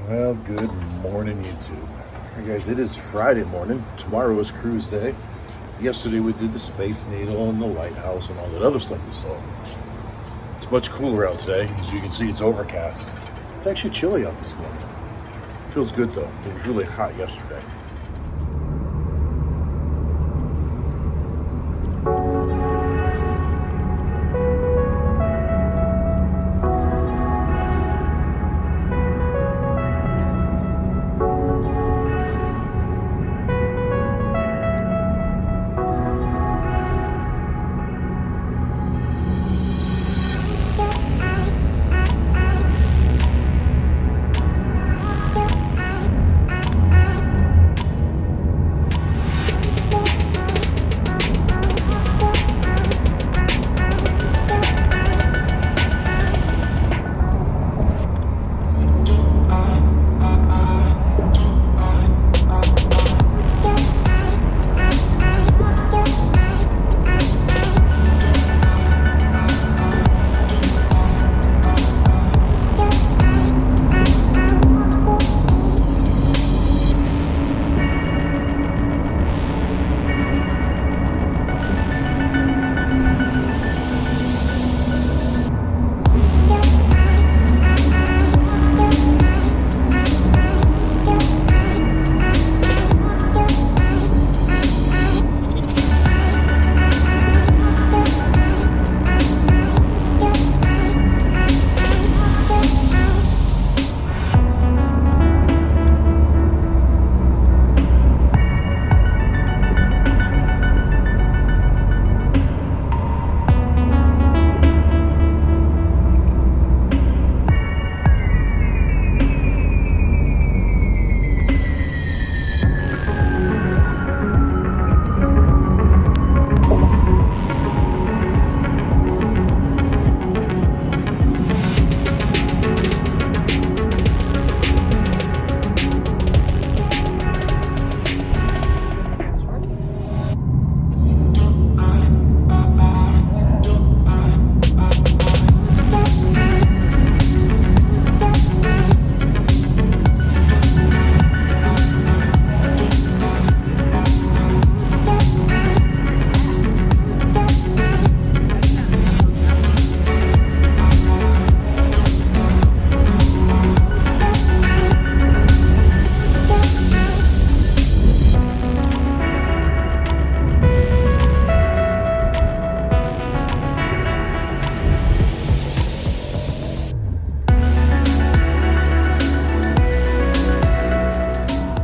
Well, good morning, YouTube. Hey guys, it is Friday morning. Tomorrow is cruise day. Yesterday we did the Space Needle and the lighthouse and all that other stuff we saw. It's much cooler out today. As you can see, it's overcast. It's actually chilly out this morning. Feels good though. It was really hot yesterday.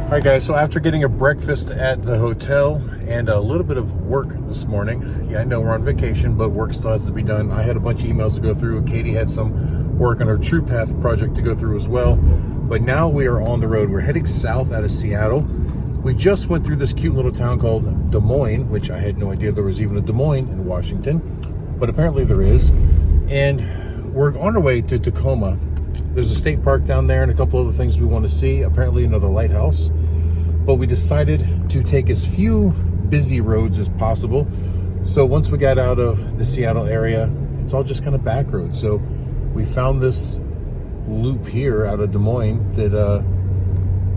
All right guys, so after getting a breakfast at the hotel and a little bit of work this morning, yeah, I know we're on vacation, but work still has to be done. I had a bunch of emails to go through. Katie had some work on her True Path project to go through as well. But now we are on the road. We're heading south out of Seattle. We just went through this cute little town called Des Moines, which I had no idea there was even a Des Moines in Washington, but apparently there is. And we're on our way to Tacoma. There's a state park down there and a couple other things we want to see, apparently another lighthouse. But we decided to take as few busy roads as possible. So once we got out of the Seattle area, it's all just kind of back roads. So we found this loop here out of Des Moines that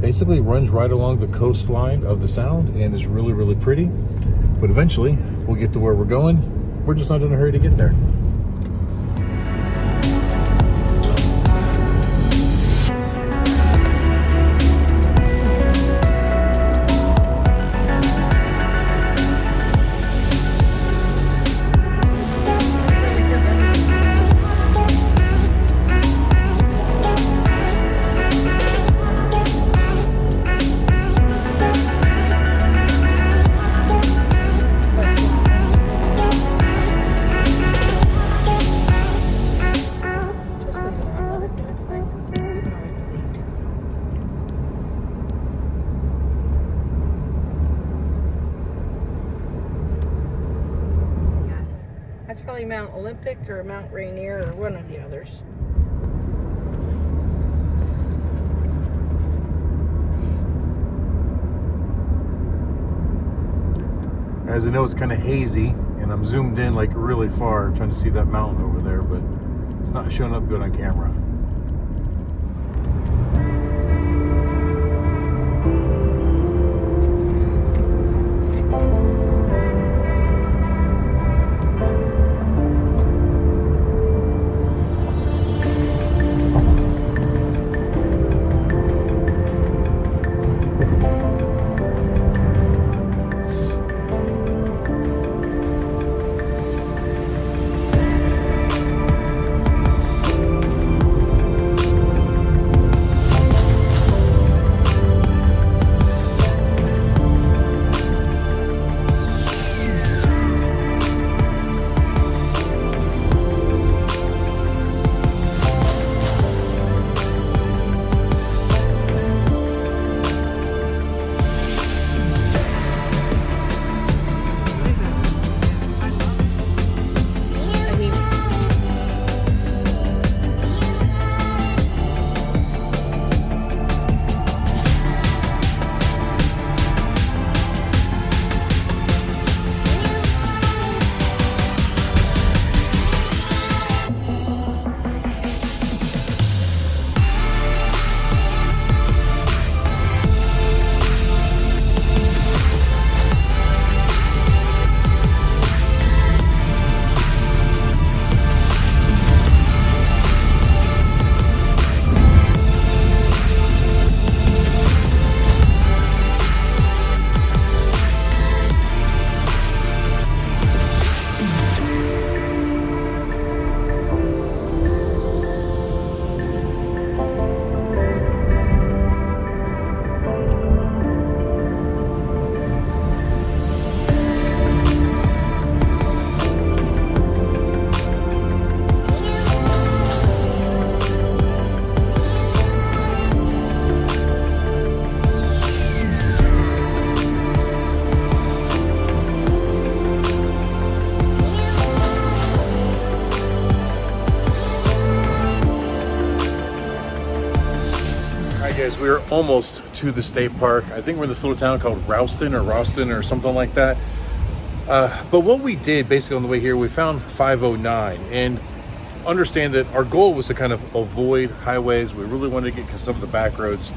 basically runs right along the coastline of the Sound and is really, really pretty. But eventually we'll get to where we're going. We're just not in a hurry to get there. That's probably Mount Olympic or Mount Rainier or one of the others. As I know, it's kind of hazy, and I'm zoomed in like really far, trying to see that mountain over there, but it's not showing up good on camera. Guys, we are almost to the state park. I think we're in this little town called Ralston or something like that. But what we did basically on the way here, we found 509, and understand that our goal was to kind of avoid highways. We really wanted to get to some of the back roads.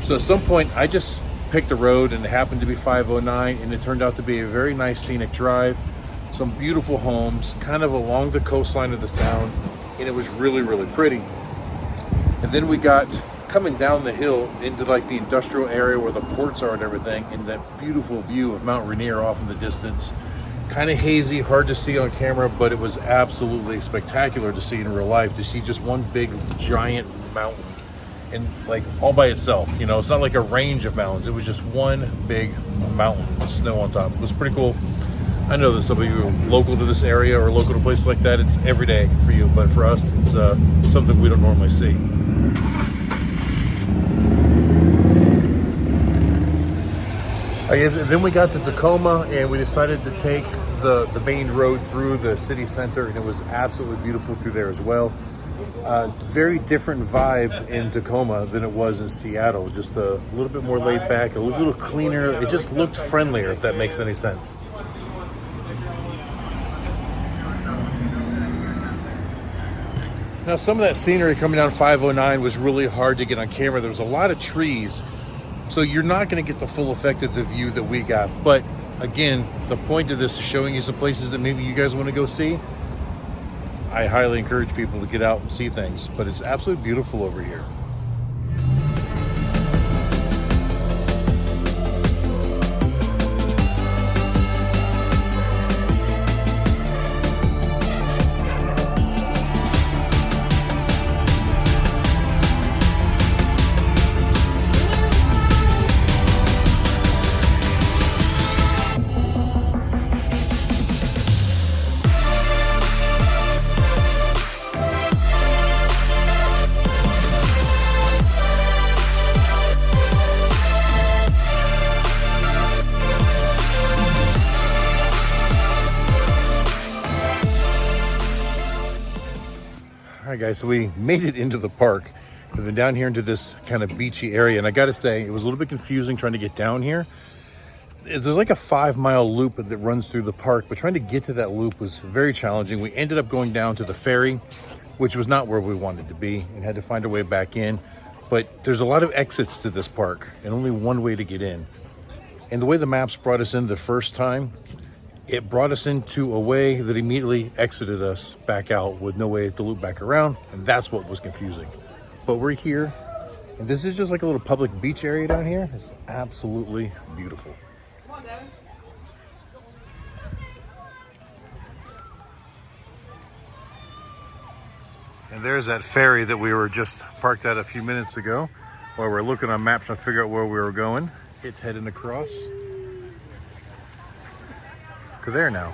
So at some point I just picked a road, and it happened to be 509, and it turned out to be a very nice scenic drive, some beautiful homes kind of along the coastline of the sound, and it was really, really pretty. And then we got coming down the hill into like the industrial area where the ports are and everything, and that beautiful view of Mount Rainier off in the distance. Kind of hazy, hard to see on camera, but it was absolutely spectacular to see in real life, to see just one big giant mountain, and like all by itself. You know, it's not like a range of mountains, it was just one big mountain with snow on top. It was pretty cool. I know that some of you are local to this area or local to places like that, it's every day for you, but for us it's something we don't normally see. I guess then we got to Tacoma, and we decided to take the main road through the city center, and it was absolutely beautiful through there as well. Very different vibe in Tacoma than it was in Seattle. Just a little bit more laid back, a little cleaner. It just looked friendlier, if that makes any sense. Now, some of that scenery coming down 509 was really hard to get on camera. There was a lot of trees, so you're not going to get the full effect of the view that we got. But again, the point of this is showing you some places that maybe you guys want to go see. I highly encourage people to get out and see things, but it's absolutely beautiful over here. All right, guys, so we made it into the park. We've been down here into this kind of beachy area, and I gotta say, it was a little bit confusing trying to get down here. There's like a 5-mile loop that runs through the park, but trying to get to that loop was very challenging. We ended up going down to the ferry, which was not where we wanted to be, and had to find our way back in. But there's a lot of exits to this park, and only one way to get in. And the way the maps brought us in the first time, it brought us into a way that immediately exited us back out with no way to loop back around, and that's what was confusing. But we're here, and this is just like a little public beach area down here. It's absolutely beautiful. Come on, Devin. And there's that ferry that we were just parked at a few minutes ago while we're looking on maps trying to figure out where we were going. It's heading across to there now.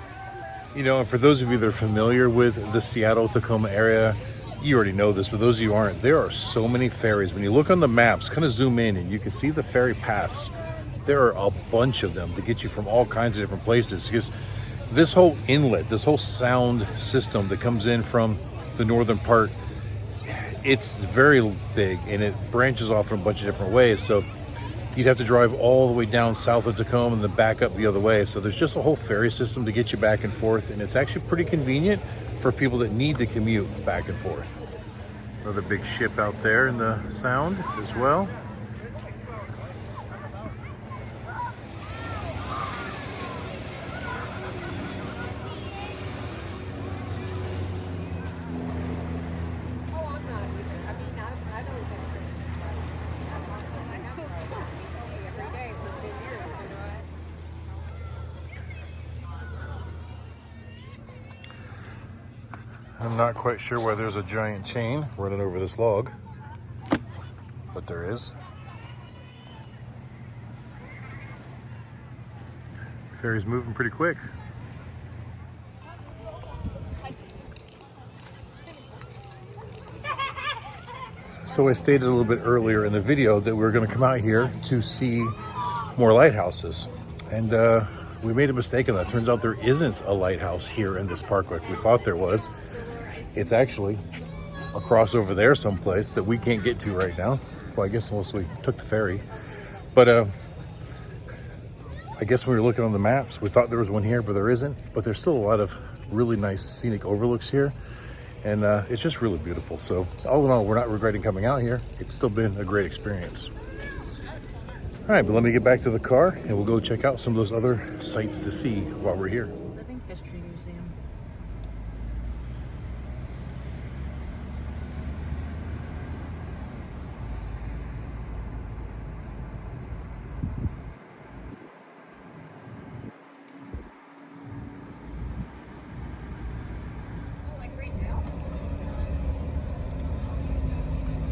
You know, and for those of you that are familiar with the Seattle Tacoma area, you already know this, but those of you who aren't, there are so many ferries. When you look on the maps, kind of zoom in, and you can see the ferry paths. There are a bunch of them to get you from all kinds of different places, because this whole inlet, this whole sound system that comes in from the northern part, it's very big, and it branches off in a bunch of different ways. So you'd have to drive all the way down south of Tacoma and then back up the other way. So there's just a whole ferry system to get you back and forth, and it's actually pretty convenient for people that need to commute back and forth. Another big ship out there in the sound as well. I'm not quite sure why there's a giant chain running over this log, but there is. Ferry's moving pretty quick. So I stated a little bit earlier in the video that we were going to come out here to see more lighthouses, and we made a mistake on that. Turns out there isn't a lighthouse here in this park like we thought there was. It's actually across over there someplace that we can't get to right now. Well, I guess unless we took the ferry. But I guess when we were looking on the maps, we thought there was one here, but there isn't. But there's still a lot of really nice scenic overlooks here. And it's just really beautiful. So all in all, we're not regretting coming out here. It's still been a great experience. All right, but let me get back to the car and we'll go check out some of those other sights to see while we're here. Living History Museum.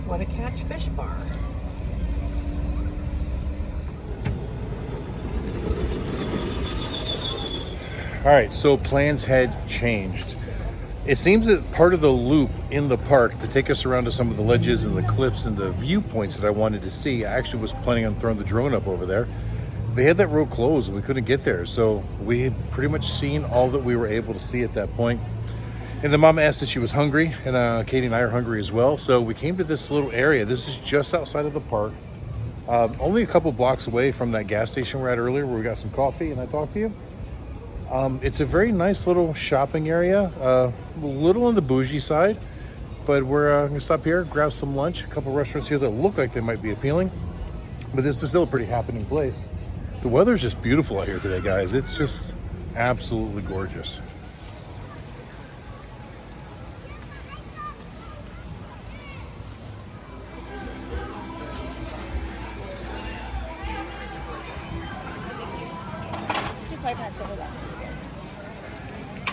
What a catch fish bar. All right, so plans had changed. It seems that part of the loop in the park to take us around to some of the ledges and the cliffs and the viewpoints that I wanted to see, I actually was planning on throwing the drone up over there. They had that road closed and we couldn't get there. So we had pretty much seen all that we were able to see at that point. And the mom asked if she was hungry, and Katie and I are hungry as well. So we came to this little area. This is just outside of the park. Only a couple blocks away from that gas station we were at earlier where we got some coffee and I talked to you. It's a very nice little shopping area, a little on the bougie side, but we're gonna stop here, grab some lunch. A couple restaurants here that look like they might be appealing, but this is still a pretty happening place. The weather's just beautiful out here today, guys. It's just absolutely gorgeous.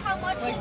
How much is it?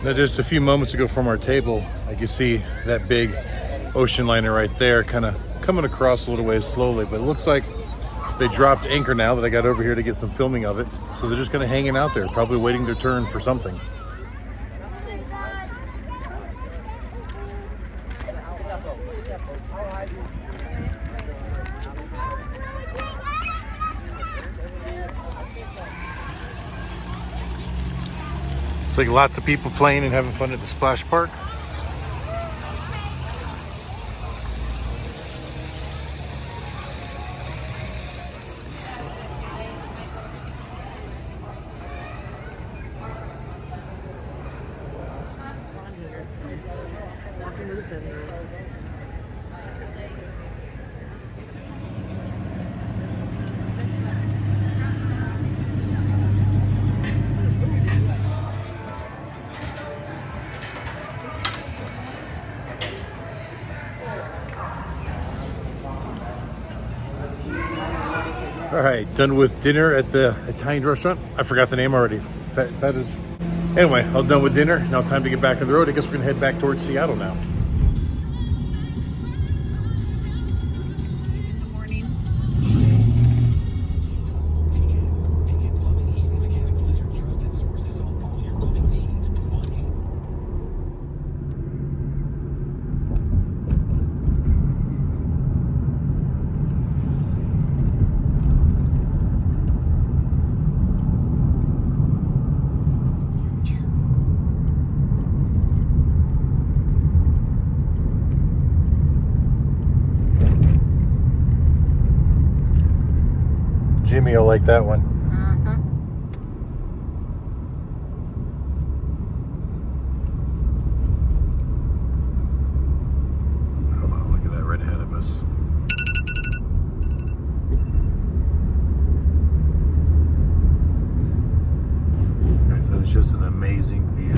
Now, just a few moments ago from our table, I can see that big ocean liner right there kind of coming across a little ways slowly, but it looks like they dropped anchor now that I got over here to get some filming of it. So they're just kind of hanging out there, probably waiting their turn for something. It's like lots of people playing and having fun at the splash park. All right, done with dinner at the Italian restaurant. I forgot the name already. Anyway, all done with dinner. Now time to get back on the road. I guess we're gonna head back towards Seattle now. Jimmy will like that one. us. Guys, that is just an amazing view.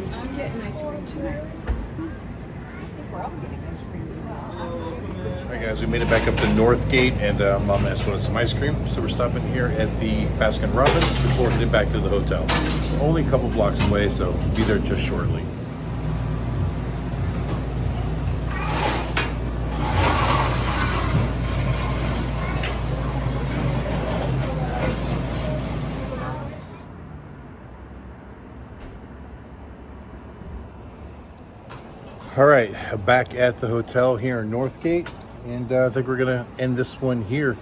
I'm getting ice cream tonight. Alright guys, we made it back up to Northgate, and Mom asked wanted some ice cream, so we're stopping here at the Baskin Robbins before heading back to the hotel. Only a couple blocks away, so be there just shortly. All right, back at the hotel here in Northgate, and I think we're gonna end this one here.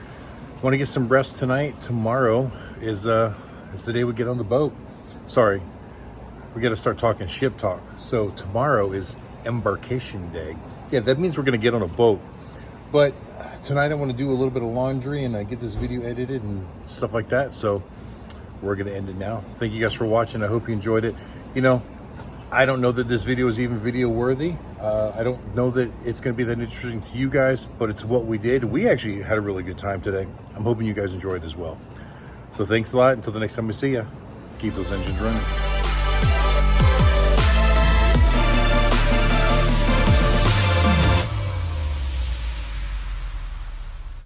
Want to get some rest tonight. Tomorrow is the day we get on the boat. Sorry, we got to start talking ship talk. So tomorrow is embarkation day. Yeah, that means we're gonna get on a boat. But tonight I want to do a little bit of laundry and get this video edited and stuff like that. So we're gonna end it now. Thank you guys for watching. I hope you enjoyed it. You know, I don't know that this video is even video worthy. I don't know that it's going to be that interesting to you guys, but it's what we did. We actually had a really good time today. I'm hoping you guys enjoyed as well. So thanks a lot. Until the next time we see you, keep those engines running.